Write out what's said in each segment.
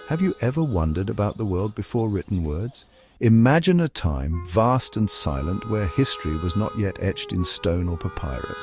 Have you ever wondered about the world before written words? Imagine a time vast and silent where history was not yet etched in stone or papyrus.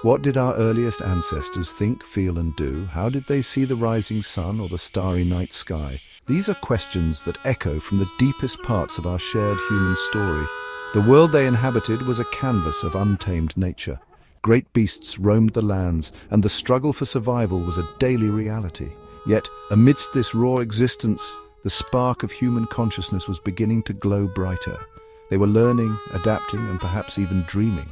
What did our earliest ancestors think, feel and do? How did they see the rising sun or the starry night sky? These are questions that echo from the deepest parts of our shared human story. The world they inhabited was a canvas of untamed nature. Great beasts roamed the lands, and the struggle for survival was a daily reality. Yet, amidst this raw existence, the spark of human consciousness was beginning to glow brighter. They were learning, adapting, and perhaps even dreaming.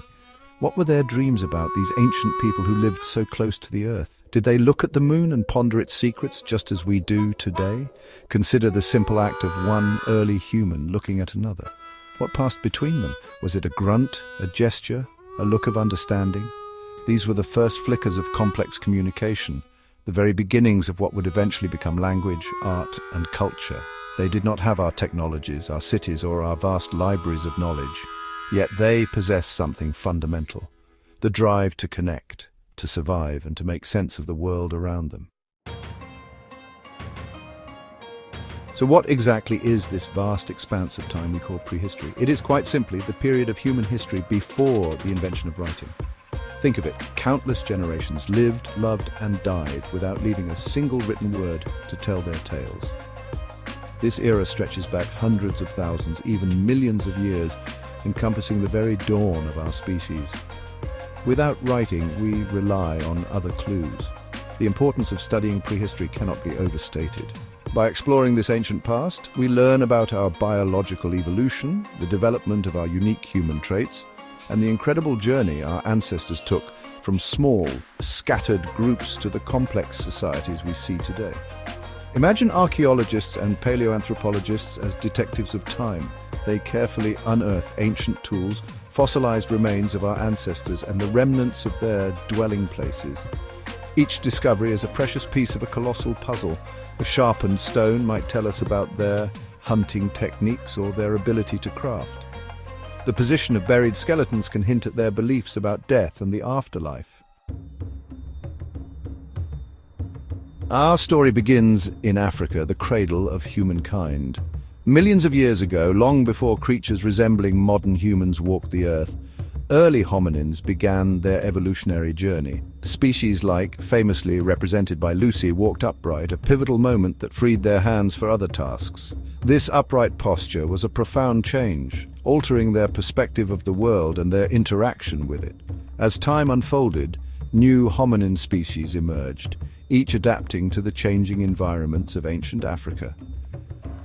What were their dreams about, these ancient people who lived so close to the earth? Did they look at the moon and ponder its secrets just as we do today? Consider the simple act of one early human looking at another. What passed between them? Was it a grunt, a gesture, a look of understanding? These were the first flickers of complex communication, the very beginnings of what would eventually become language, art, and culture. They did not have our technologies, our cities, or our vast libraries of knowledge. Yet they possessed something fundamental: the drive to connect, to survive, and to make sense of the world around them. So what exactly is this vast expanse of time we call prehistory? It is quite simply the period of human history before the invention of writing. Think of it, countless generations lived, loved, and died without leaving a single written word to tell their tales. This era stretches back hundreds of thousands, even millions of years, encompassing the very dawn of our species. Without writing, we rely on other clues. The importance of studying prehistory cannot be overstated. By exploring this ancient past, we learn about our biological evolution, the development of our unique human traits, and the incredible journey our ancestors took from small, scattered groups to the complex societies we see today. Imagine archaeologists and paleoanthropologists as detectives of time. They carefully unearth ancient tools, fossilized remains of our ancestors, and the remnants of their dwelling places. Each discovery is a precious piece of a colossal puzzle. A sharpened stone might tell us about their hunting techniques or their ability to craft. The position of buried skeletons can hint at their beliefs about death and the afterlife. Our story begins in Africa, the cradle of humankind. Millions of years ago, long before creatures resembling modern humans walked the earth, early hominins began their evolutionary journey. Species like, famously represented by Lucy, walked upright, a pivotal moment that freed their hands for other tasks. This upright posture was a profound change, altering their perspective of the world and their interaction with it. As time unfolded, new hominin species emerged, each adapting to the changing environments of ancient Africa.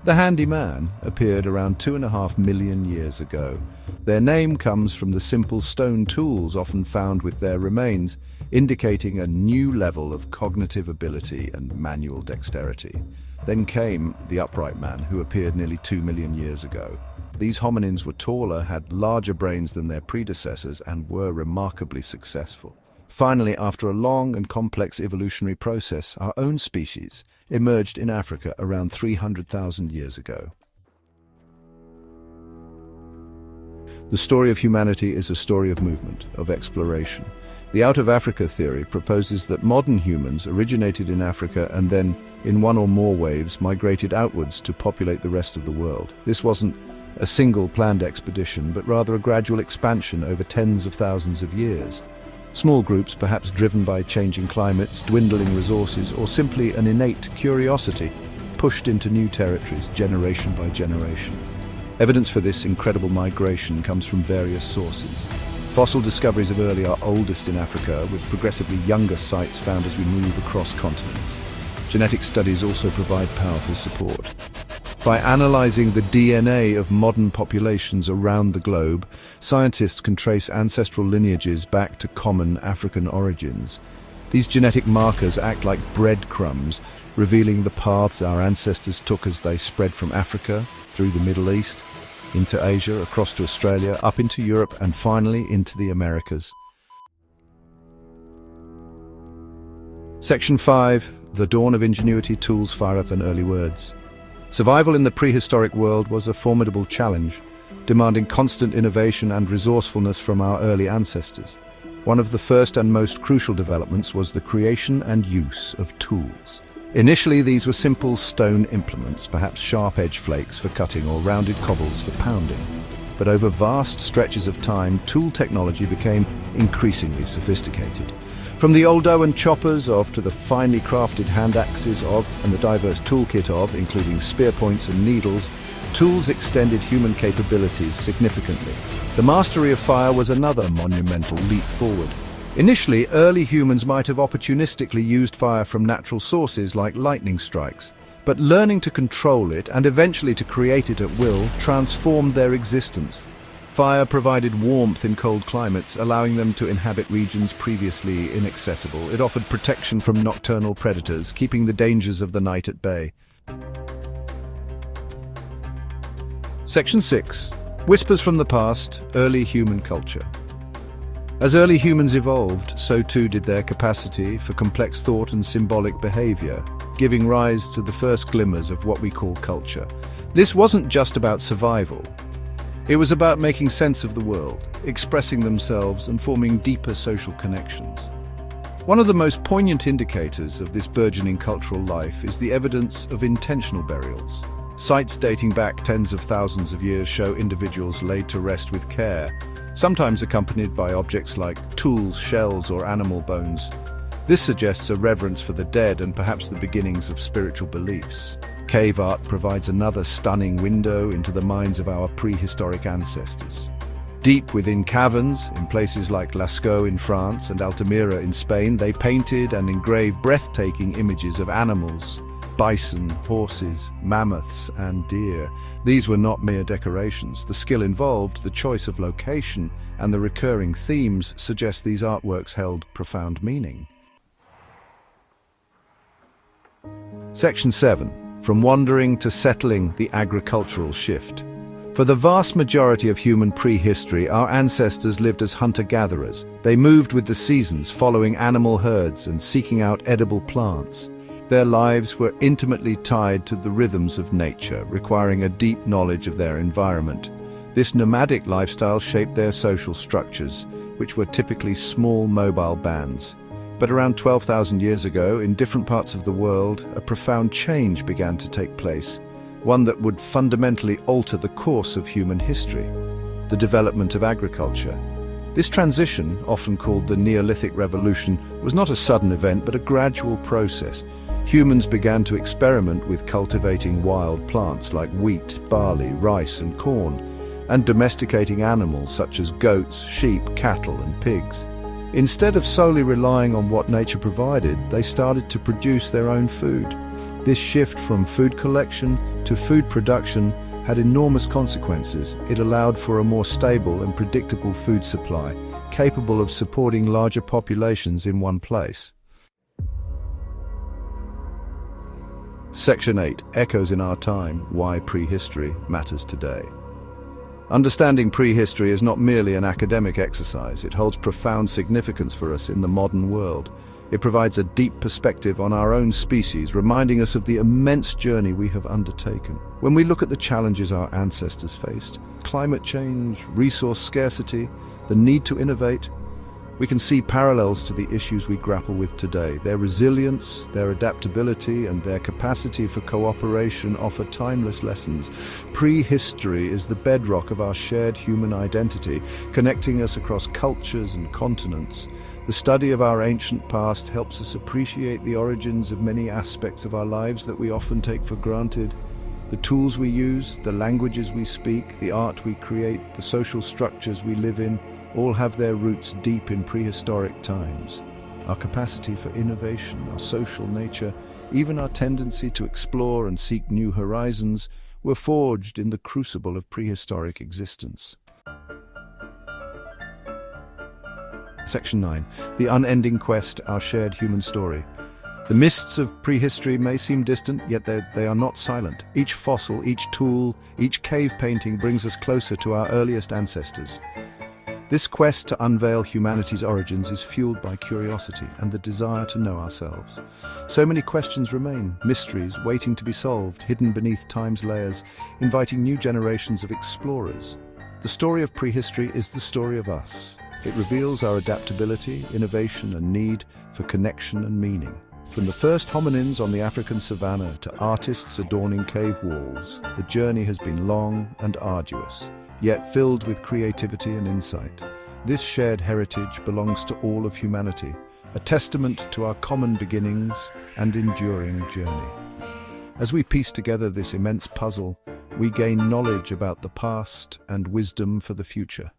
The handy man appeared around 2.5 million years ago. Their name comes from the simple stone tools often found with their remains, indicating a new level of cognitive ability and manual dexterity. Then came the upright man, who appeared nearly 2 million years ago. These hominins were taller, had larger brains than their predecessors, and were remarkably successful. Finally, after a long and complex evolutionary process, our own species emerged in Africa around 300,000 years ago. The story of humanity is a story of movement, of exploration. The Out of Africa theory proposes that modern humans originated in Africa and then, in one or more waves, migrated outwards to populate the rest of the world. This wasn't a single planned expedition, but rather a gradual expansion over tens of thousands of years. Small groups, perhaps driven by changing climates, dwindling resources, or simply an innate curiosity, pushed into new territories generation by generation. Evidence for this incredible migration comes from various sources. Fossil discoveries of early are oldest in Africa, with progressively younger sites found as we move across continents. Genetic studies also provide powerful support. By analyzing the DNA of modern populations around the globe, scientists can trace ancestral lineages back to common African origins. These genetic markers act like breadcrumbs, revealing the paths our ancestors took as they spread from Africa, through the Middle East, into Asia, across to Australia, up into Europe, and finally into the Americas. Section 5. The Dawn of Ingenuity, Tools, Fire and Early Words. Survival in the prehistoric world was a formidable challenge, demanding constant innovation and resourcefulness from our early ancestors. One of the first and most crucial developments was the creation and use of tools. Initially, these were simple stone implements, perhaps sharp-edged flakes for cutting or rounded cobbles for pounding. But over vast stretches of time, tool technology became increasingly sophisticated. From the old Owen choppers of to the finely crafted hand axes of and the diverse toolkit of, including spear points and needles, tools extended human capabilities significantly. The mastery of fire was another monumental leap forward. Initially, early humans might have opportunistically used fire from natural sources like lightning strikes, but learning to control it and eventually to create it at will transformed their existence. Fire provided warmth in cold climates, allowing them to inhabit regions previously inaccessible. It offered protection from nocturnal predators, keeping the dangers of the night at bay. Section 6. Whispers from the Past, Early Human Culture. As early humans evolved, so too did their capacity for complex thought and symbolic behavior, giving rise to the first glimmers of what we call culture. This wasn't just about survival. It was about making sense of the world, expressing themselves and forming deeper social connections. One of the most poignant indicators of this burgeoning cultural life is the evidence of intentional burials. Sites dating back tens of thousands of years show individuals laid to rest with care, sometimes accompanied by objects like tools, shells, or animal bones. This suggests a reverence for the dead and perhaps the beginnings of spiritual beliefs. Cave art provides another stunning window into the minds of our prehistoric ancestors. Deep within caverns, in places like Lascaux in France and Altamira in Spain, they painted and engraved breathtaking images of animals, bison, horses, mammoths, and deer. These were not mere decorations. The skill involved, the choice of location, and the recurring themes suggest these artworks held profound meaning. Section 7. From wandering to settling, the agricultural shift. For the vast majority of human prehistory, our ancestors lived as hunter-gatherers. They moved with the seasons, following animal herds and seeking out edible plants. Their lives were intimately tied to the rhythms of nature, requiring a deep knowledge of their environment. This nomadic lifestyle shaped their social structures, which were typically small mobile bands. But around 12,000 years ago, in different parts of the world, a profound change began to take place, one that would fundamentally alter the course of human history: the development of agriculture. This transition, often called the Neolithic Revolution, was not a sudden event but a gradual process. Humans began to experiment with cultivating wild plants like wheat, barley, rice, and corn, and domesticating animals such as goats, sheep, cattle, and pigs. Instead of solely relying on what nature provided, they started to produce their own food. This shift from food collection to food production had enormous consequences. It allowed for a more stable and predictable food supply, capable of supporting larger populations in one place. Section 8. Echoes in our time, why prehistory matters today. Understanding prehistory is not merely an academic exercise. It holds profound significance for us in the modern world. It provides a deep perspective on our own species, reminding us of the immense journey we have undertaken. When we look at the challenges our ancestors faced, climate change, resource scarcity, the need to innovate, we can see parallels to the issues we grapple with today. Their resilience, their adaptability, and their capacity for cooperation offer timeless lessons. Prehistory is the bedrock of our shared human identity, connecting us across cultures and continents. The study of our ancient past helps us appreciate the origins of many aspects of our lives that we often take for granted. The tools we use, the languages we speak, the art we create, the social structures we live in, all have their roots deep in prehistoric times. Our capacity for innovation, our social nature, even our tendency to explore and seek new horizons were forged in the crucible of prehistoric existence. Section 9. The unending quest, our shared human story. The mists of prehistory may seem distant, yet they are not silent. Each fossil, each tool, each cave painting brings us closer to our earliest ancestors. This quest to unveil humanity's origins is fueled by curiosity and the desire to know ourselves. So many questions remain, mysteries waiting to be solved, hidden beneath time's layers, inviting new generations of explorers. The story of prehistory is the story of us. It reveals our adaptability, innovation, and need for connection and meaning. From the first hominins on the African savanna to artists adorning cave walls, the journey has been long and arduous, yet filled with creativity and insight. This shared heritage belongs to all of humanity, a testament to our common beginnings and enduring journey. As we piece together this immense puzzle, we gain knowledge about the past and wisdom for the future.